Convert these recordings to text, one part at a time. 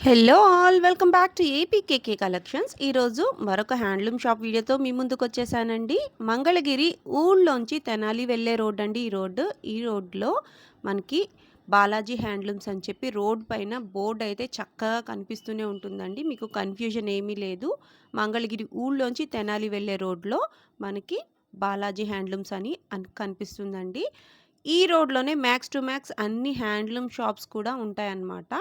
Hello all welcome back to APKK collections. ఈరోజు మరొక handloom shop వీడియోతో మీ ముందుకు వచ్చేసానండి. మంగళగిరి ఊళ్ళోంచి తెనాలి వెళ్ళే రోడ్ అండి ఈ రోడ్లో మనకి బాలాజీ హ్యాండ్లూమ్స్ అని చెప్పి రోడ్ పైన బోర్డు అయితే చక్కగా కనిపిస్తూనే ఉంటుందండి. మీకు కన్ఫ్యూజన్ ఏమీ లేదు. మంగళగిరి ఊళ్ళోంచి తెనాలి వెళ్ళే రోడ్లో మనకి బాలాజీ హ్యాండ్లూమ్స్ అని కనిపిస్తుందండి. ఈ రోడ్లోనే మ్యాక్స్ టు మ్యాక్స్ అన్ని హ్యాండ్లూమ్ షాప్స్ కూడా ఉంటాయన్నమాట.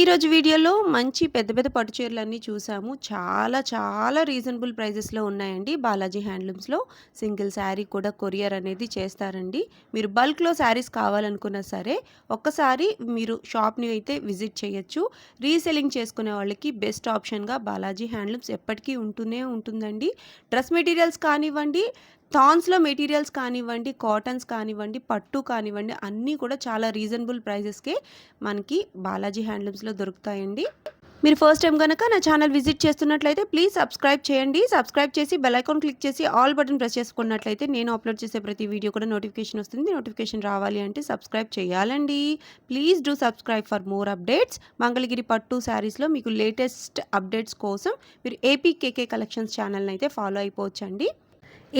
ఈరోజు వీడియోలో మంచి పెద్ద పెద్ద పట్టు చీరలన్నీ చూసాము. చాలా రీజనబుల్ ప్రైజెస్లో ఉన్నాయండి. బాలాజీ హ్యాండ్లూమ్స్లో సింగిల్ శారీ కూడా కొరియర్ అనేది చేస్తారండి. మీరు బల్క్లో శారీస్ కావాలనుకున్నా సరే ఒక్కసారి మీరు షాప్ని అయితే విజిట్ చేయొచ్చు. రీసెల్లింగ్ చేసుకునే వాళ్ళకి బెస్ట్ ఆప్షన్గా బాలాజీ హ్యాండ్లూమ్స్ ఎప్పటికీ ఉంటూనే ఉంటుందండి. డ్రెస్ మెటీరియల్స్ కానివ్వండి, థాన్స్లో మెటీరియల్స్ కానివ్వండి, కాటన్స్ కానివ్వండి, పట్టు కానివ్వండి, అన్నీ కూడా చాలా రీజనబుల్ ప్రైజెస్కే మనకి బాలాజీ హ్యాండ్లూమ్స్లో దొరుకుతాయండి. మీరు ఫస్ట్ టైం కనుక నా ఛానల్ విజిట్ చేస్తున్నట్లయితే ప్లీజ్ సబ్స్క్రైబ్ చేయండి. సబ్స్క్రైబ్ చేసి బెల్ ఐకాన్ క్లిక్ చేసి ఆల్ బటన్ ప్రెస్ చేసుకున్నట్లయితే నేను అప్లోడ్ చేసే ప్రతి వీడియో కూడా నోటిఫికేషన్ వస్తుంది. నోటిఫికేషన్ రావాలి అంటే సబ్స్క్రైబ్ చేయాలండి. Please do subscribe for more updates. Mangalagiri పట్టు శారీస్లో మీకు లేటెస్ట్ అప్డేట్స్ కోసం మీరు ఏపీకేకే కలెక్షన్స్ ఛానల్ని అయితే ఫాలో అయిపోవచ్చండి.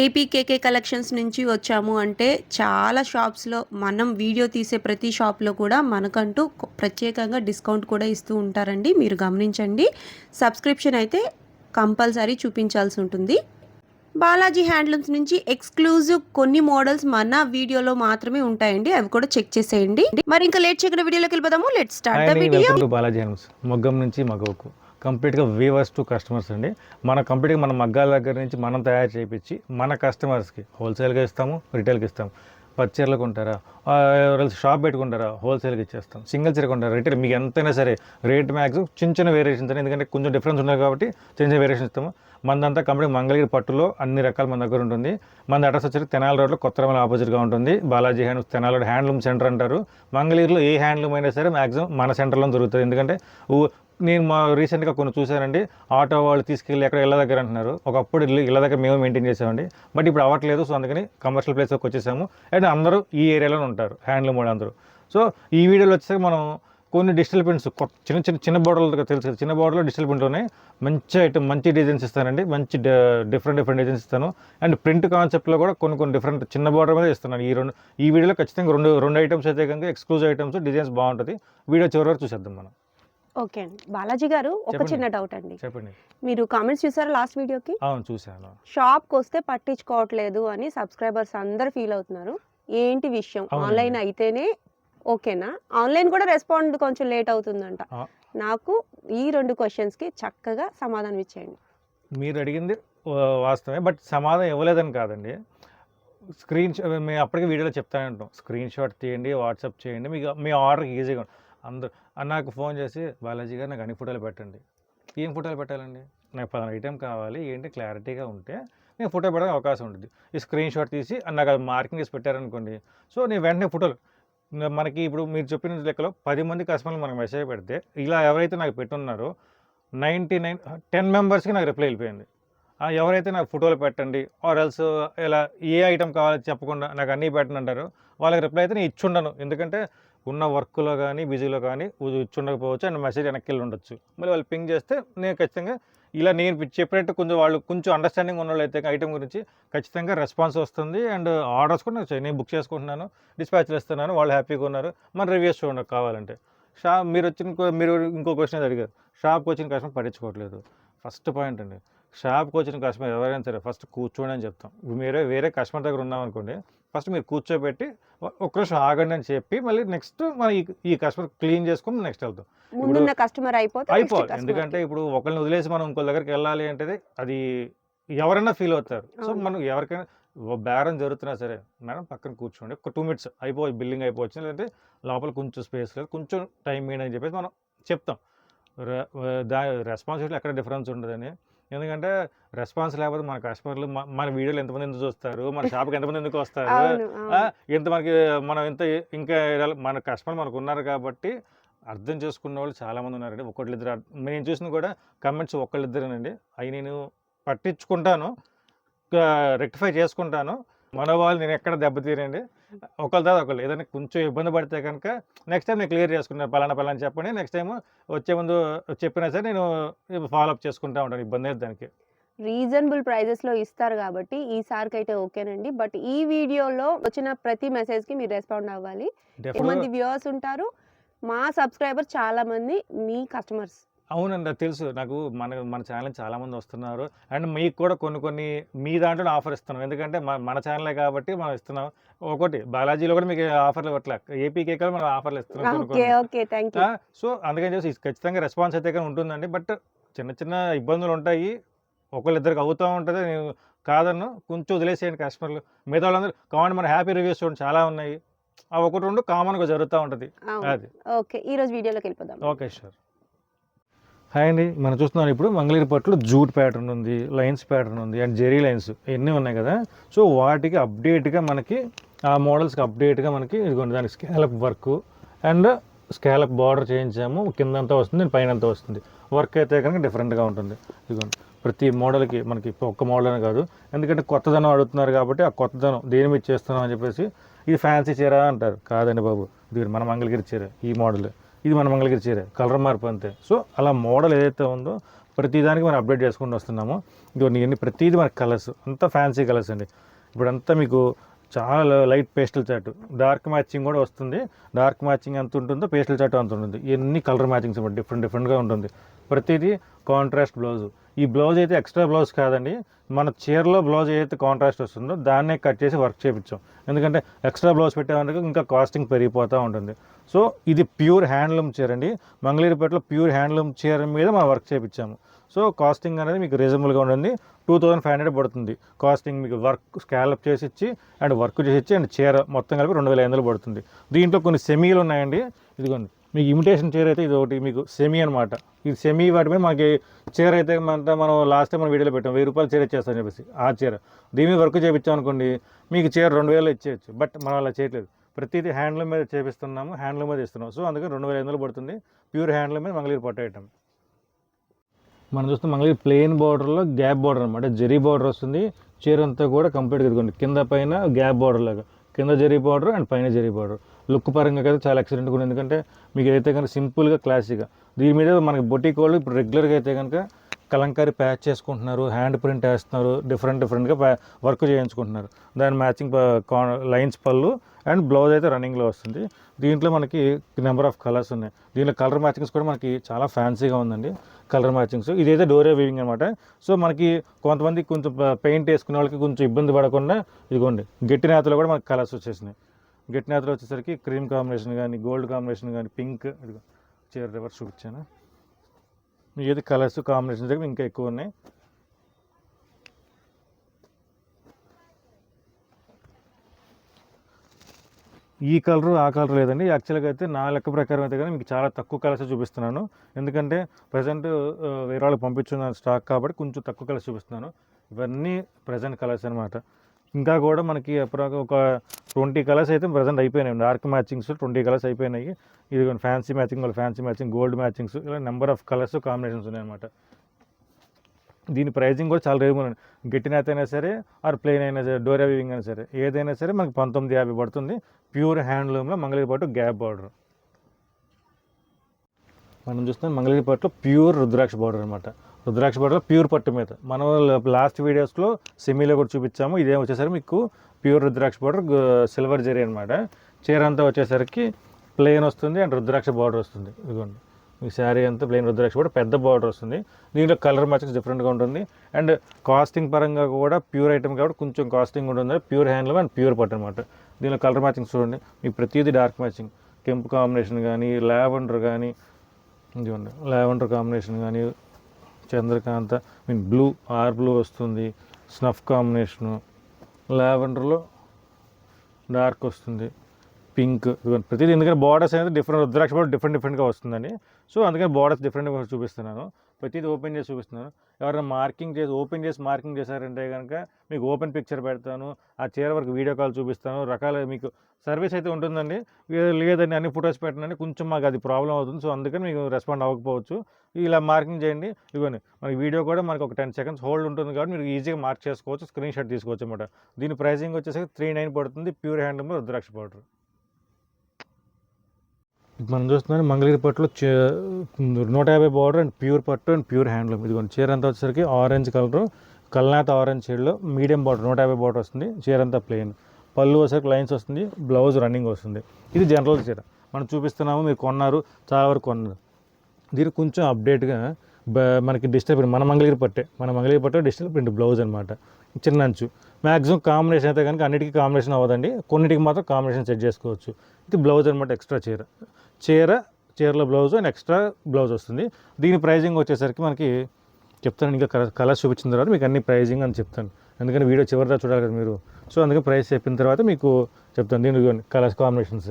ఏపీకేకే కలెక్షన్స్ నుంచి వచ్చాము అంటే చాలా షాప్స్లో మనం వీడియో తీసే ప్రతి షాప్లో కూడా మనకంటూ ప్రత్యేకంగా డిస్కౌంట్ కూడా ఇస్తూ ఉంటారండి. మీరు గమనించండి. సబ్స్క్రిప్షన్ అయితే కంపల్సరీ చూపించాల్సి ఉంటుంది. బాలాజీ హ్యాండ్లూమ్స్ నుంచి ఎక్స్క్లూజివ్ కొన్ని మోడల్స్ మన వీడియోలో మాత్రమే ఉంటాయండి. అవి కూడా చెక్ చేసేయండి. మరి ఇంకా లేట్ చేయకుండా వీడియోలోకి వెళ్ళిపోదాము. Let's start the video. Balaji handlooms మొగ్గం నుంచి మగవకు కంప్లీట్గా వీవర్స్ టు కస్టమర్స్ అండి. మన కంప్లీట్గా మన మగ్గాల దగ్గర నుంచి మనం తయారు చేయించి మన కస్టమర్స్కి హోల్సేల్గా ఇస్తాము, రిటైల్కి ఇస్తాము. పచ్చి చీరలు కొంటారా, షాప్ పెట్టుకుంటారా, హోల్సేల్గా ఇచ్చేస్తాం. సింగిల్ చీర కొంటారా, రిటైల్, మీకు ఎంతైనా సరే రేట్ మ్యాక్సిమం చిన్న వేరియేషన్స్ అని, ఎందుకంటే కొంచెం డిఫరెన్స్ ఉన్నాయి కాబట్టి చిన్న వేరియేషన్ ఇస్తాము. మనదంతా కంప్లీట్ మంగళగిరి పట్టులో అన్ని రకాలు మన దగ్గర ఉంటుంది. మన అడ్రస్ వచ్చి తెనాలి రోడ్లో కొత్తరమల ఆపోజిట్గా ఉంటుంది. Balaji handlooms Tenali road handloom centre అంటారు. మంగళగిరిలో ఏ హ్యాండ్లూమ్ అయినా సరే మ్యాక్సిమం మన సెంటర్లో దొరుకుతుంది. ఎందుకంటే నేను రీసెంట్గా కొన్ని చూశానండి, ఆటో వాళ్ళు తీసుకెళ్ళి ఎక్కడ ఇళ్ళ దగ్గర అంటున్నారు. ఒకప్పుడు ఇళ్ళ దగ్గర మేము మెయింటైన్ చేసామండి, బట్ ఇప్పుడు అవ్వట్లేదు. సో అందుకని కమర్షియల్ ప్లేస్లోకి వచ్చేసాము. అండ్ అందరూ ఈ ఏరియాలోనే ఉంటారు, హ్యాండ్లూమ్ వాళ్ళు అందరూ. సో ఈ వీడియోలో వచ్చేసి మనం కొన్ని డిజిటల్ ప్రింట్స్ చిన్న బోర్డర్లు తెలుసు కదా, చిన్న బోర్డర్లో డిజిటల్ ప్రింట్లోనే మంచి ఐటమ్, మంచి డిజైన్స్ ఇస్తానండి. మంచి డిఫరెంట్ డిజైన్స్ ఇస్తాను. అండ్ ప్రింట్ కాన్సెప్ట్లో కూడా కొన్ని డిఫరెంట్ చిన్న బోర్డర్ మీద ఇస్తున్నాను. ఈ వీడియోలో ఖచ్చితంగా రెండు ఐటమ్స్ అయితే కనుక ఎక్స్క్లూజివ్ ఐటమ్స్, డిజైన్స్ బాగుంటుంది. వీడియో చివరి వరకు చూసేద్దాం మనం. ఓకే అండి. బాలాజీ గారు, ఒక చిన్న డౌట్ అండి. చెప్పండి. మీరు కామెంట్స్ చూసారా లాస్ట్ వీడియోకి? అవును, చూసాను. షాప్కి వస్తే పట్టించుకోవట్లేదు అని సబ్స్క్రైబర్స్ అందరు ఫీల్ అవుతున్నారు. ఏంటి విషయం? ఆన్లైన్ అయితేనే ఓకేనా? ఆన్లైన్ కూడా రెస్పాండ్ కొంచెం లేట్ అవుతుందంట. నాకు ఈ 2 క్వశ్చన్స్కి చక్కగా సమాధానం ఇచ్చేయండి. మీరు అడిగింది వాస్తవమే, బట్ సమాధానం ఇవ్వలేదని కాదండి. మేము అప్పటికే వీడియోలో చెప్తానే ఉంటాం, స్క్రీన్ షాట్ తీయండి, వాట్సాప్ చేయండి, మీకు మీ ఆర్డర్కి ఈజీగా అందరూ నాకు ఫోన్ చేసి, బాలాజీ గారు నాకు అన్ని ఫోటోలు పెట్టండి. ఏం ఫోటోలు పెట్టాలండి? నాకు 10 ఐటెం కావాలి, ఏంటి క్లారిటీగా ఉంటే నేను ఫోటో పెట్టడానికి అవకాశం ఉంటుంది. ఈ స్క్రీన్ షాట్ తీసి నాకు అది మార్కింగ్ చేసి పెట్టారనుకోండి, సో నేను వెంటనే ఫోటోలు, మనకి ఇప్పుడు మీరు చెప్పిన లెక్కలో 10 మంది కస్టమర్లు మనకు మెసేజ్ పెడితే, ఇలా ఎవరైతే నాకు పెట్టున్నారో 10 మెంబర్స్కి నాకు రిప్లై వెళ్ళిపోయింది. ఎవరైతే నాకు ఫోటోలు పెట్టండి, ఆర్ ఎల్స్ ఇలా ఏ ఐటెం కావాలో చెప్పకుండా నాకు అన్నీ పెట్టండి అంటారు, వాళ్ళకి రిప్లై అయితే నేను ఇచ్చుండను. ఎందుకంటే ఉన్న వర్క్లో కానీ బిజీలో కానీ ఇచ్చుండకపోవచ్చు, అండ్ మెసేజ్ వెనక్కి వెళ్ళి ఉండొచ్చు. మళ్ళీ వాళ్ళు పింగ్ చేస్తే నేను ఖచ్చితంగా ఇలా నేను చెప్పినట్టు కొంచెం అండర్స్టాండింగ్ ఉన్న వాళ్ళు అయితే ఐటెం గురించి ఖచ్చితంగా రెస్పాన్స్ వస్తుంది. అండ్ ఆర్డర్స్ కూడా నేను బుక్ చేసుకుంటున్నాను, డిస్పాచ్లు ఇస్తున్నాను, వాళ్ళు హ్యాపీగా ఉన్నారు. మన రివ్యూస్ చూడండి కావాలంటే. మీరు ఇంకో క్వశ్చన్ అడిగారు, షాప్కి వచ్చిన కస్టమర్ పట్టించుకోవట్లేదు. ఫస్ట్ పాయింట్ అండి, షాప్కి వచ్చిన కస్టమర్ ఎవరైనా సరే ఫస్ట్ కూర్చోండి అని చెప్తాం. వేరే కస్టమర్ దగ్గర ఉన్నామనుకోండి, ఫస్ట్ మీరు కూర్చోబెట్టి ఒక్క నిమిషం ఆగండి అని చెప్పి మళ్ళీ నెక్స్ట్ మనం ఈ కస్టమర్ క్లీన్ చేసుకొని నెక్స్ట్ వెళ్తాం. కస్టమర్ అయిపోవాలి. ఎందుకంటే ఇప్పుడు ఒకరిని వదిలేసి మనం ఇంకో దగ్గరికి వెళ్ళాలి అంటే అది ఎవరైనా ఫీల్ అవుతారు. సో మనం ఎవరికైనా బేరం జరుగుతున్నా సరే, మేడం పక్కన కూర్చోండి, ఒక 2 minutes అయిపోయి బిల్లింగ్ అయిపోవచ్చు, లేదంటే లోపల కొంచెం స్పేస్ లేదు, కొంచెం టైం ఏంటి అని చెప్పేసి మనం చెప్తాం. రెస్పాన్సిబిలిటీ ఎక్కడ డిఫరెన్స్ ఉండదని. ఎందుకంటే రెస్పాన్స్ లేకపోతే మన కస్టమర్లు మన వీడియోలు ఎంతమంది ఎందుకు చూస్తారు, మన షాప్కి ఎంతమంది ఎందుకు వస్తారు, మనం ఇంకా మన కస్టమర్ మనకు ఉన్నారు కాబట్టి అర్థం చేసుకున్న వాళ్ళు చాలామంది ఉన్నారండి. ఒకళ్ళిద్దరు నేను చూసిన కూడా కమెంట్స్ ఒకళ్ళిద్దరేనండి. అవి నేను పట్టించుకుంటాను, రెక్టిఫై చేసుకుంటాను. మన వాళ్ళు నేను ఎక్కడ దెబ్బతీరండి. ఒకళ్ళ తర్వాత ఒకళ్ళు ఏదైనా కొంచెం ఇబ్బంది పడితే కనుక నెక్స్ట్ టైం నేను క్లియర్ చేసుకున్నాను, పలానా చెప్పండి, నెక్స్ట్ టైం వచ్చే ముందు చెప్పినా సరే నేను ఫాలో అప్ చేసుకుంటా ఉంటాను, ఇబ్బంది లేదు దానికి. రీజనబుల్ ప్రైజెస్‌లో ఇస్తారు గాబట్టి ఈసారికైతే ఓకేనండి. బట్ ఈ వీడియోలో వచ్చిన ప్రతి మెసేజ్‌కి మీరు రెస్పాండ్ అవ్వాలి. ఎక్కువ మంది వ్యూవర్స్ ఉంటారు. మా సబ్స్క్రైబర్స్ చాలా మంది మీ కస్టమర్స్. అవునండి, అది తెలుసు నాకు. మన ఛానల్ చాలామంది వస్తున్నారు, అండ్ మీకు కూడా కొన్ని మీ దాంట్లో ఆఫర్ ఇస్తున్నాం, ఎందుకంటే మన ఛానలే కాబట్టి మనం ఇస్తున్నాం. ఒకటి బాలాజీలో కూడా మీకు ఆఫర్లు ఇవ్వట్లే, ఏపీ కేక్లో మనం ఆఫర్లు ఇస్తున్నాం okay. Okay. Thank you. So అందుకని చెప్పి ఖచ్చితంగా రెస్పాన్స్ అయితే కానీ ఉంటుందండి. బట్ చిన్న ఇబ్బందులు ఉంటాయి, ఒకళ్ళిద్దరికి అవుతూ ఉంటుంది, నేను కాదన్ను. కొంచెం వదిలేసేయండి కస్టమర్లు, మిగతా వాళ్ళందరూ కావాలి. మన హ్యాపీ రివ్యూస్ చూడండి చాలా ఉన్నాయి, అవి ఒకటి రెండు కామన్గా జరుగుతూ ఉంటుంది. అది ఓకే. ఈరోజు వీడియోలోకి వెళ్ళిపోదాం. Okay sure. హాయ్ అండి, మనం చూస్తున్నాం ఇప్పుడు మంగళగిరి పట్టులో జూట్ ప్యాటర్న్ ఉంది, లైన్స్ ప్యాటర్న్ ఉంది, అండ్ జెరీ లైన్స్ ఇవన్నీ ఉన్నాయి కదా. సో వాటికి అప్డేట్గా మనకి ఆ మోడల్స్కి అప్డేట్గా మనకి ఇదిగోండి, దానికి scallop work and scallop border చేయించాము. కిందంతా వస్తుంది, పైన అంతా వస్తుంది. వర్క్ అయితే కనుక డిఫరెంట్గా ఉంటుంది. ఇదిగోండి, ప్రతి మోడల్కి మనకి ఒక్క మోడల్ అని కాదు, ఎందుకంటే కొత్తదనం అడుగుతున్నారు కాబట్టి ఆ కొత్తదనం దేని మీద చేస్తున్నాం అని చెప్పేసి. ఇది ఫ్యాన్సీ చీర అంటారు, కాదండి బాబు, ఇది మన మంగళగిరి చీర. ఈ మోడల్ ఇది మన మంగళగిరి చీర, కలర్ మార్పు అంతే. సో అలా మోడల్ ఏదైతే ఉందో ప్రతిదానికి మనం అప్డేట్ చేసుకుంటూ వస్తున్నాము. ఇవన్నీ ప్రతిదీ మనకి కలర్స్ అంతా ఫ్యాన్సీ కలర్స్ అండి. ఇప్పుడంతా మీకు చాలా లైట్ పేస్టల్ చాట్, డార్క్ మ్యాచింగ్ కూడా వస్తుంది. డార్క్ మ్యాచింగ్ ఎంత ఉంటుందో పేస్టల్ చాట్ అంత ఉంటుంది. ఎన్ని కలర్ మ్యాచింగ్స్ డిఫరెంట్గా ఉంటుంది. ప్రతిదీ కాంట్రాస్ట్ బ్లౌజ్. ఈ బ్లౌజ్ అయితే ఎక్స్ట్రా బ్లౌజ్ కాదండి, మన చీరలో బ్లౌజ్ ఏదైతే కాంట్రాస్ట్ వస్తుందో దాన్నే కట్ చేసి వర్క్ చేయించాం. ఎందుకంటే ఎక్స్ట్రా బ్లౌజ్ పెట్టేవానికి ఇంకా కాస్టింగ్ పెరిగిపోతూ ఉంటుంది. సో ఇది ప్యూర్ హ్యాండ్లూమ్ చీర అండి, మంగళగిరిపేటలో ప్యూర్ హ్యాండ్లూమ్ చీర మీద మనం వర్క్ చేయించాము. సో కాస్టింగ్ అనేది మీకు రీజనబుల్గా ఉంటుంది, 2500 పడుతుంది కాస్టింగ్. మీకు వర్క్ స్కాలప్ చేసి ఇచ్చి అండ్ వర్క్ చేసి ఇచ్చి అండ్ చీర మొత్తం కలిపి 2500 పడుతుంది. దీంట్లో కొన్ని సెమీలు ఉన్నాయండి. ఇదిగోండి, మీకు ఇమిటేషన్ చీర అయితే ఇది ఒకటి మీకు సెమీ అనమాట. ఇది సెమీ వాటి మీద మనకి చీర అయితే మనం లాస్ట్ టైం మనం వీడియోలో పెట్టాం, 1000 రూపాయలు చీర ఇచ్చేస్తామని చెప్పేసి. ఆ చీర దీని మీద వర్క్ చేయించాం అనుకోండి, మీకు చీర 2000 ఇచ్చేయచ్చు. బట్ మనం అలా చేయట్లేదు, ప్రతిదీ హ్యాండ్లూమ్ మీద చేపిస్తున్నాము, హ్యాండ్లూమ్ మీద ఇస్తున్నాం. సో అందుకని 2500 పడుతుంది. ప్యూర్ హ్యాండ్లూమ్ మీద మంగళగిరి పట్టు ఐటమ్. మనం చూస్తే మంగళగిరి ప్లెయిన్ బార్డర్లో గ్యాప్ బార్డర్ అనమాట, జరీ బార్డర్ వస్తుంది. చీర అంతా కూడా కంప్లీట్గా ఇదిగోండి, కింద పైన గ్యాప్ బార్డర్ లాగా, కింద జరీ బార్డర్ అండ్ పైన జరీ బార్డర్. లుక్ పరంగా కదా చాలా ఎక్సలెంట్గా ఉంది, ఎందుకంటే మీకు అయితే కనుక సింపుల్గా క్లాసిక్గా. దీని మీద మనకి బొటిక్ వాళ్ళు ఇప్పుడు రెగ్యులర్గా అయితే కనుక కలంకారీ ప్యాచ్ చేసుకుంటున్నారు, హ్యాండ్ ప్రింట్ వేస్తున్నారు, డిఫరెంట్గా వర్క్ చేయించుకుంటున్నారు. దాని మ్యాచింగ్ లైన్స్ పళ్ళు అండ్ బ్లౌజ్ అయితే రన్నింగ్లో వస్తుంది. దీంట్లో మనకి నెంబర్ ఆఫ్ కలర్స్ ఉన్నాయి. దీంట్లో కలర్ మ్యాచింగ్స్ కూడా మనకి చాలా ఫ్యాన్సీగా ఉందండి, కలర్ మ్యాచింగ్స్. ఇదైతే డోరే వీవింగ్ అనమాట. సో మనకి కొంతమంది కొంచెం పెయింట్ వేసుకునే వాళ్ళకి కొంచెం ఇబ్బంది పడకుండా ఇదిగోండి, గట్టి నేతలో కూడా మనకి కలర్స్ వచ్చేసినాయి. గట్టి నేతలు వచ్చేసరికి క్రీమ్ కాంబినేషన్ కానీ, గోల్డ్ కాంబినేషన్ కానీ, పింక్, ఇదిగో చీర రివర్స్ చూపించాను. ఏది కలర్స్ కాంబినేషన్స్ దగ్గర ఇంకా ఎక్కువ ఉన్నాయి. ఈ కలరు ఆ కలర్ లేదండి, యాక్చువల్గా అయితే నా లెక్క ప్రకారం అయితే కానీ మీకు చాలా తక్కువ కలర్స్ చూపిస్తున్నాను, ఎందుకంటే ప్రజెంట్ వేరే వాళ్ళకి పంపించిన స్టాక్ కాబట్టి కొంచెం తక్కువ కలర్స్ చూపిస్తున్నాను. ఇవన్నీ ప్రజెంట్ కలర్స్ అనమాట. ఇంకా కూడా మనకి ఒక 20 కలర్స్ అయితే ప్రజెంట్ అయిపోయినాయి. డార్క్ మ్యాచింగ్స్ 20 కలర్స్ అయిపోయినాయి. ఇది fancy matching, fancy matching, gold matchings, ఇలా నెంబర్ ఆఫ్ కలర్స్ కాంబినేషన్స్ ఉన్నాయన్నమాట. దీని ప్రైజింగ్ కూడా చాలా రేగుంది. గట్టి నేత అయినా సరే ఆర్ ప్లెయిన్ అయినా సరే, డోరా వీవింగ్ అయినా సరే, ఏదైనా సరే మనకి 1950 పడుతుంది. ప్యూర్ హ్యాండ్లూమ్లో మంగళగిరి పట్టు గ్యాప్ బార్డర్. మనం చూస్తున్నాం మంగళగిరి పట్టులో ప్యూర్ రుద్రాక్ష బార్డర్ అనమాట. రుద్రాక్ష బార్డర్ ప్యూర్ పట్టు మీద మనం లాస్ట్ వీడియోస్లో సెమీలో కూడా చూపించాము. ఇదే వచ్చేసరికి మీకు ప్యూర్ రుద్రాక్ష బార్డర్ సిల్వర్ జరీ అనమాట. చీర అంతా వచ్చేసరికి ప్లెయిన్ వస్తుంది అండ్ రుద్రాక్ష బార్డర్ వస్తుంది. ఇదిగోండి, మీ శారీ అంతా ప్లెయిన్ రుద్రాక్ష బార్డర్, పెద్ద బార్డర్ వస్తుంది. దీంట్లో కలర్ మ్యాచింగ్స్ డిఫరెంట్గా ఉంటుంది అండ్ కాస్టింగ్ పరంగా కూడా ప్యూర్ ఐటమ్ కాబట్టి కొంచెం కాస్టింగ్ ఉంటుంది. ప్యూర్ హ్యాండ్లూమ్ అండ్ ప్యూర్ పట్టు అనమాట. దీనిలో కలర్ మ్యాచింగ్స్ చూడండి, మీకు ప్రతిదీ డార్క్ మ్యాచింగ్, కెంపు కాంబినేషన్ కానీ, లావెండర్ కానీ, ఇదిగోండి లావెండర్ కాంబినేషన్ కానీ, చంద్రకాంత బ్లూ, ఆర్ బ్లూ వస్తుంది, స్నఫ్ కాంబినేషను, లావెండర్లో డార్క్ వస్తుంది, పింక్, ఇవన్నీ ప్రతిదీ. ఎందుకంటే బార్డర్స్ అనేది రుద్రాక్ష బార్డర్ డిఫరెంట్గా వస్తుందండి. సో అందుకని బార్డర్స్ డిఫరెంట్గా చూపిస్తున్నాను. ప్రతిదీ ఓపెన్ చేసి చూపిస్తున్నాను. ఎవరైనా ఓపెన్ చేసి మార్కింగ్ చేశారంటే కనుక మీకు ఓపెన్ పిక్చర్ పెడతాను, ఆ చీర వరకు వీడియో కాల్ చూపిస్తాను, రకాల మీకు సర్వీస్ అయితే ఉంటుందండి. లేదండి అన్ని ఫొటోస్ పెట్టండి కొంచెం మాకు అది ప్రాబ్లం అవుతుంది. సో అందుకని మీకు రెస్పాండ్ అవ్వకపోవచ్చు. ఇలా మార్కింగ్ చేయండి. ఇదిగోండి మనకి వీడియో కూడా మనకు ఒక 10 సెకండ్స్ హోల్డ్ ఉంటుంది కాబట్టి మీరు ఈజీగా మార్క్ చేసుకోవచ్చు, స్క్రీన్ షాట్ తీసుకోవచ్చు అనమాట. దీని ప్రైసింగ్ వచ్చేసరికి 3,900 పడుతుంది. ప్యూర్ హ్యాండ్లూమ్ రుద్రాక్ష పౌడర్. మనం చూస్తున్నాం మంగళగిరి పట్టులో 150 బార్డర్ అండ్ ప్యూర్ పట్టు అండ్ ప్యూర్ హ్యాండ్లూమ్. ఇదిగోండి చీర అంతా వచ్చేసరికి ఆరెంజ్ కలర్, కల్నాథ ఆరెంజ్ షేడ్లో మీడియం బార్డర్ 150 బార్డర్ వస్తుంది. చీర అంతా ప్లెయిన్, పళ్ళు వచ్చేసరికి లైన్స్ వస్తుంది, బ్లౌజ్ రన్నింగ్ వస్తుంది. ఇది జనరల్ చీర మనం చూపిస్తున్నాము, మీరు కొన్నారు, చాలా వరకు కొన్నారు. దీనికి కొంచెం అప్డేట్గా మనకి డిజిటల్ ప్రింట్, మన మంగళగిరి పట్టే డిజిటల్ ప్రింట్ బ్లౌజ్ అనమాట. చిన్న అంచు మ్యాక్సిమం కాంబినేషన్ అయితే కనుక అన్నిటికీ కాంబినేషన్ అవ్వదండి, కొన్నిటికి మాత్రం కాంబినేషన్ సెట్ చేసుకోవచ్చు. ఇది బ్లౌజ్ అనమాట, ఎక్స్ట్రా చీరలో బ్లౌజ్ అండ్ ఎక్స్ట్రా బ్లౌజ్ వస్తుంది. దీని ప్రైజింగ్ వచ్చేసరికి మనకి చెప్తాను, ఇంకా కలర్స్ చూపించిన తర్వాత మీకు అన్ని ప్రైజింగ్ అని చెప్తాను, ఎందుకంటే వీడియో చివరిదా చూడాలి కదా మీరు. సో అందుకే ప్రైస్ చెప్పిన తర్వాత మీకు చెప్తాను. దీని కలర్స్ కాంబినేషన్స్,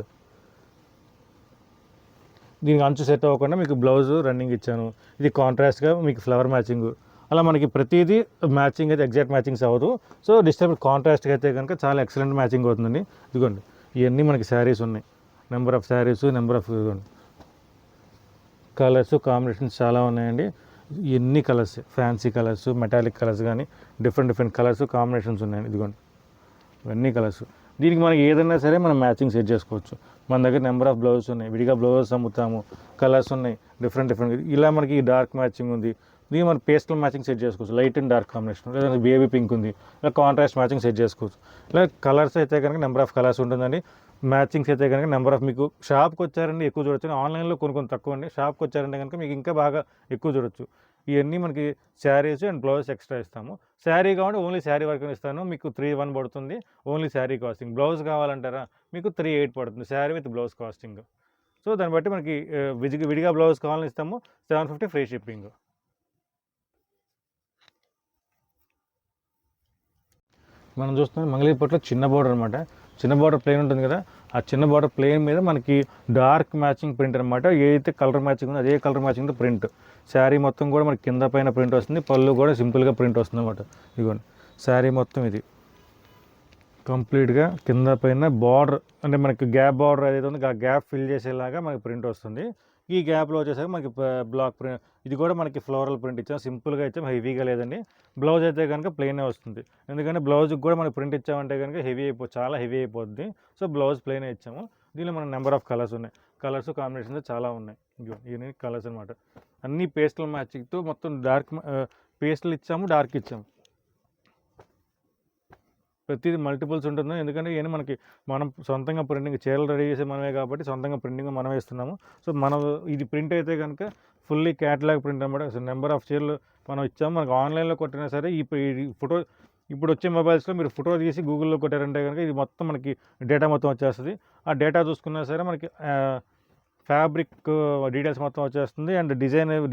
దీనికి అంచు సెట్ అవ్వకుండా మీకు బ్లౌజ్ రన్నింగ్ ఇచ్చాను. ఇది కాంట్రాస్ట్గా మీకు ఫ్లవర్ మ్యాచింగ్, అలా మనకి ప్రతిదీ మ్యాచింగ్ అయితే ఎగ్జాక్ట్ మ్యాచింగ్స్ అవ్వదు. సో డిస్టర్బ్ కాంట్రాస్ట్గా అయితే కనుక చాలా ఎక్సలెంట్ మ్యాచింగ్ అవుతుందండి. ఇదిగోండి ఇవన్నీ మనకి శారీస్ ఉన్నాయి, number of saris, number of colours combinations చాలా ఉన్నాయండి. ఎన్ని colours, fancy colours, metallic colours కానీ డిఫరెంట్ కలర్స్ కాంబినేషన్స్ ఉన్నాయండి. ఇదిగోండి ఇవన్నీ కలర్స్. దీనికి మనకి ఏదైనా సరే మనం మ్యాచింగ్ సెట్ చేసుకోవచ్చు. మన దగ్గర నెంబర్ ఆఫ్ బ్లౌజెస్ ఉన్నాయి, విడిగా బ్లౌజెస్ అమ్ముతాము, కలర్స్ ఉన్నాయి డిఫరెంట్. ఇలా మనకి డార్క్ మ్యాచింగ్ ఉంది, దీనికి మనం పేస్టల్ మ్యాచింగ్ సెట్ చేసుకోవచ్చు, లైట్ అండ్ డార్క్ కాంబినేషన్, లేదా బేబీ పింక్ ఉంది, ఇలా కాంట్రాస్ట్ మ్యాచింగ్ సెట్ చేసుకోవచ్చు. ఇలా కలర్స్ అయితే కనుక నెంబర్ ఆఫ్ కలర్స్ ఉంటుందండి. మ్యాచింగ్స్ అయితే కనుక నెంబర్ ఆఫ్, మీకు షాప్కి వచ్చారండి ఎక్కువ చూడొచ్చు, ఆన్లైన్లో కొన్ని తక్కువ అండి. షాప్కి వచ్చారంటే కనుక మీకు ఇంకా బాగా ఎక్కువ చూడొచ్చు. ఇవన్నీ మనకి శారీస్ అండ్ బ్లౌజ్ ఎక్స్ట్రా ఇస్తాము. శారీ కావాలంటే ఓన్లీ శారీ వరకు ఇస్తాను, మీకు 3,100 పడుతుంది ఓన్లీ శారీ కాస్టింగ్. బ్లౌజ్ కావాలంటారా మీకు 3,800 పడుతుంది sari with blouse costing. So దాన్ని బట్టి మనకి విడిగా బ్లౌజ్ కావాలని ఇస్తాము, 750 ఫ్రీ షిప్పింగ్. మనం చూస్తున్నాం మంగళగిరి పట్టులో చిన్న బోర్డర్ అనమాట. చిన్న బార్డర్ ప్లెయిన్ ఉంటుంది కదా, ఆ చిన్న బార్డర్ ప్లెయిన్ మీద మనకి డార్క్ మ్యాచింగ్ ప్రింట్ అనమాట. ఏదైతే కలర్ మ్యాచింగ్ ఉందో అదే కలర్ మ్యాచింగ్తో ప్రింట్. శారీ మొత్తం కూడా మనకి కింద పైన ప్రింట్ వస్తుంది, పళ్ళు కూడా సింపుల్గా ప్రింట్ వస్తుంది అనమాట. ఇదిగోండి శారీ మొత్తం ఇది కంప్లీట్గా కింద పైన బార్డర్, అంటే మనకి గ్యాప్ బార్డర్ ఏదైతే ఉందో ఆ గ్యాప్ ఫిల్ చేసేలాగా మనకి ప్రింట్ వస్తుంది. ఈ గ్యాప్లో వచ్చేసరికి మనకి బ్లాక్ ప్రింట్, ఇది కూడా మనకి ఫ్లోరల్ ప్రింట్ ఇచ్చాం, సింపుల్గా ఇచ్చాం, హెవీగా లేదండి. బ్లౌజ్ అయితే కనుక ప్లెయినే వస్తుంది, ఎందుకంటే బ్లౌజ్కి కూడా మనకి ప్రింట్ ఇచ్చామంటే కనుక చాలా హెవీ అయిపోద్ది. సో బ్లౌజ్ ప్లెయినే ఇచ్చాము. దీనిలో మన నెంబర్ ఆఫ్ కలర్స్ ఉన్నాయి, కలర్స్ కాంబినేషన్స్ చాలా ఉన్నాయి. ఇవన్నీ కలర్స్ అనమాట, అన్నీ పేస్టల్ మ్యాచింగ్తో మొత్తం డార్క్ పేస్టల్ ఇచ్చాము, డార్క్ ఇచ్చాము. ప్రతిదీ మల్టిపుల్స్ ఉంటుంది, ఎందుకంటే ఇవన్నీ మనకి మనం సొంతంగా ప్రింటింగ్, చీరలు రెడీ చేసే మనమే కాబట్టి సొంతంగా ప్రింటింగ్ మనం వేస్తున్నాము. సో మనం ఇది ప్రింట్ అయితే కనుక ఫుల్లీ క్యాటలాగ్ ప్రింట్ అనమాట. సో నెంబర్ ఆఫ్ చీరలు మనం ఇచ్చాము. మనకు ఆన్లైన్లో కొట్టినా సరే ఈ ఫోటో ఇప్పుడు వచ్చే మొబైల్స్లో మీరు ఫోటో తీసి గూగుల్లో కొట్టారంటే కనుక ఇది మొత్తం మనకి డేటా మొత్తం వచ్చేస్తుంది. ఆ డేటా చూసుకున్నా సరే మనకి ఫ్యాబ్రిక్ డీటెయిల్స్ మొత్తం వచ్చేస్తుంది. అండ్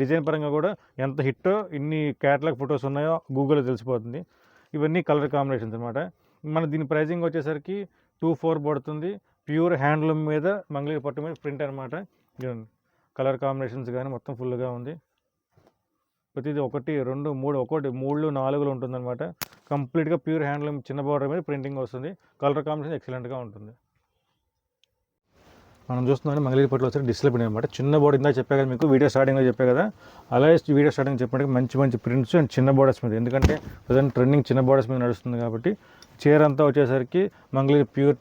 డిజైన్ పరంగా కూడా ఎంత హిట్టో ఇన్ని క్యాటలాగ్ ఫొటోస్ ఉన్నాయో గూగుల్లో తెలిసిపోతుంది. ఇవన్నీ కలర్ కాంబినేషన్స్ అనమాట. మన దీని ప్రైజింగ్ వచ్చేసరికి 2,400 పడుతుంది. ప్యూర్ హ్యాండ్లూమ్ మీద మంగళగిరి పట్టు మీద ప్రింట్ అనమాట. కలర్ కాంబినేషన్స్ కానీ మొత్తం ఫుల్గా ఉంది. ప్రతిదీ 1, 2, 3 3 4 ఉంటుందన్నమాట. కంప్లీట్గా ప్యూర్ హ్యాండ్లూమ్ చిన్న బార్డర్ మీద ప్రింటింగ్ వస్తుంది. కలర్ కాంబినేషన్ ఎక్సలెంట్గా ఉంటుంది. మనం చూస్తున్నాం మంగళగిరి పట్టులో వచ్చి డిస్ప్లే ప్రింట్ అనమాట. చిన్న బోర్డర్ ఇందా చెప్పా కదా మీకు, వీడియో స్టార్టింగ్లో చెప్పా కదా, అలాగే వీడియో స్టార్టింగ్ చెప్పడానికి మంచి ప్రింట్స్ అండ్ చిన్న బోర్డర్స్ మీద, ఎందుకంటే ప్రజెంట్ ట్రెండింగ్ చిన్న బోర్డర్స్ మీద నడుస్తుంది కాబట్టి చీర అంతా వచ్చేసరికి మంగళగిరి ప్యూర్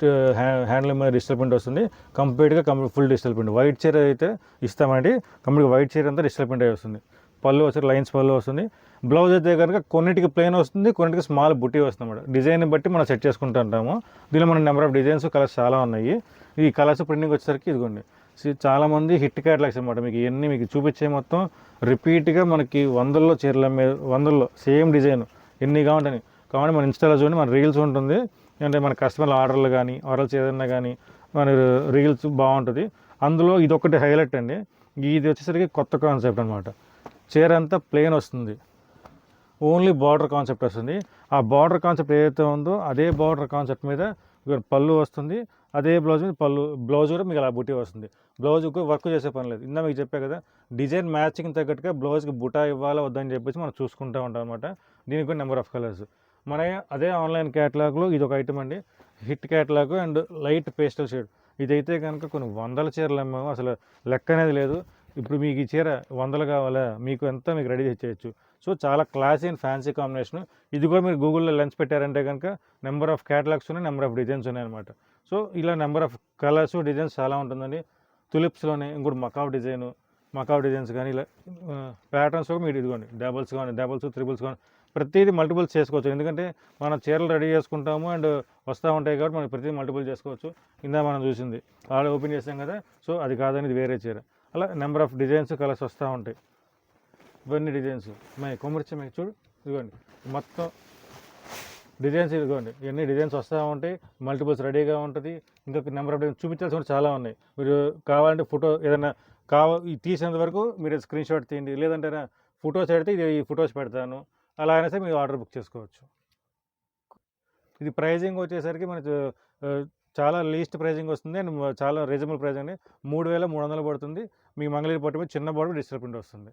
హ్యాండ్లూమ్ మీద డిజిటల్ ప్రింట్ వస్తుంది. కంప్లీట్గా ఫుల్ డిజిటల్ ప్రింట్. వైట్ చీర అయితే ఇస్తామండి, కంప్లీట్గా వైట్ చీర అంతా డిజిటల్ ప్రింట్ అయి వస్తుంది. పళ్ళు వచ్చి లైన్స్ పళ్ళు వస్తుంది. బ్లౌజ్ అయితే కనుక కొన్నిటికి ప్లెయిన్ వస్తుంది, కొన్నిటికి స్మాల్ బుట్టి వస్తుంది అన్నమాట. డిజైన్ బట్టి మనం సెట్ చేసుకుంటూ ఉంటాము. దీనిలో మన నెంబర్ ఆఫ్ డిజైన్స్, కలర్స్ చాలా ఉన్నాయి. ఈ కలర్స్ ప్రింటింగ్ వచ్చేసరికి ఇదిగోండి చాలామంది హిట్ క్యాటలాగ్స్ అనమాట. మీకు ఇవన్నీ మీకు చూపించే మొత్తం రిపీట్గా మనకి 100లో చీరల మీద 100లో సేమ్ డిజైన్ ఎన్ని కావాలంటే మన ఇన్స్టాలో చూడండి, మన రీల్స్ ఉంటుంది. అంటే మన కస్టమర్ల ఆర్డర్లు కానీ ఆర్డర్స్ ఏదైనా కానీ మన రీల్స్ బాగుంటుంది. అందులో ఇదొకటి హైలైట్ అండి. ఇది వచ్చేసరికి కొత్త కాన్సెప్ట్ అనమాట. చీర అంతా ప్లెయిన్ వస్తుంది, ఓన్లీ బార్డర్ కాన్సెప్ట్ వస్తుంది. ఆ బార్డర్ కాన్సెప్ట్ ఏదైతే ఉందో అదే బార్డర్ కాన్సెప్ట్ మీద పళ్ళు వస్తుంది, అదే బ్లౌజ్ మీద బ్లౌజ్ కూడా మీకు అలా బుటీ వస్తుంది. బ్లౌజ్కి వర్క్ చేసే పని లేదు. ఇందా మీకు చెప్పా కదా, డిజైన్ మ్యాచింగ్ తగ్గట్టుగా బ్లౌజ్కి బుటా ఇవ్వాలా వద్దని చెప్పేసి మనం చూసుకుంటూ ఉంటాం అనమాట. దీనికి కూడా నెంబర్ ఆఫ్ కలర్స్. మన అదే ఆన్లైన్ క్యాటలాగ్లో ఇది ఒక ఐటమ్ అండి, hit catalogue and light pastel shade. ఇదైతే కనుక కొన్ని వందల చీరలు అమ్మాము, అసలు లెక్క అనేది లేదు. ఇప్పుడు మీకు ఈ చీర 100 కావాలా, మీకు ఎంత మీకు రెడీ చేయొచ్చు. సో చాలా క్లాసీ అండ్ ఫ్యాన్సీ కాంబినేషన్. ఇది కూడా మీరు గూగుల్లో లెన్స్ పెట్టారంటే కనుక నెంబర్ ఆఫ్ క్యాటలాగ్స్ ఉన్నాయి, నెంబర్ ఆఫ్ డిజైన్స్ ఉన్నాయన్నమాట. సో ఇలా నెంబర్ ఆఫ్ కలర్స్ డిజైన్స్ చాలా ఉంటుందండి. తులిప్స్లోనే ఇంకోటి మకావ్ డిజైన్స్ కానీ ఇలా ప్యాటర్న్స్ కూడా మీరు ఇదిగోండి, డబల్స్ కానీ త్రిబుల్స్ కానీ ప్రతిదీ మల్టిపుల్స్ చేసుకోవచ్చు. ఎందుకంటే మనం చీరలు రెడీ చేసుకుంటాము అండ్ వస్తూ ఉంటాయి కాబట్టి మనం ప్రతిదీ మల్టిపుల్ చేసుకోవచ్చు. ఇందా మనం చూసింది ఆల్రెడీ ఓపెన్ చేసాం కదా, సో అది కాదని ఇది వేరే చీర. అలా నెంబర్ ఆఫ్ డిజైన్స్ కలర్స్ వస్తూ ఉంటాయి. ఇవన్నీ డిజైన్స్ కొమ్మరిచ్చి మీకు చూడు, ఇదిగోండి మొత్తం డిజైన్స్ ఇదిగోండి, ఇవన్నీ డిజైన్స్ వస్తూ ఉంటాయి, మల్టిపుల్స్ రెడీగా ఉంటుంది. ఇంకా నెంబర్ ఆఫ్ డిజైన్స్ చూపించాల్సి చాలా ఉన్నాయి. మీరు కావాలంటే ఫోటో ఏదైనా తీసేంత వరకు మీరు స్క్రీన్ షాట్ తీయండి, లేదంటే ఫొటోస్ పెడితే ఈ ఫొటోస్ పెడతాను, అలా అయినా సరే మీరు ఆర్డర్ బుక్ చేసుకోవచ్చు. ఇది ప్రైజింగ్ వచ్చేసరికి మనకు చాలా లీస్ట్ ప్రైజింగ్ వస్తుంది అండ్ చాలా రీజనబుల్ ప్రైజ్ అండి. 3300 పడుతుంది. మీ మంగళగిరి పట్టు మీద చిన్న బార్డర్ డిజిటల్ ప్రింట్ వస్తుంది.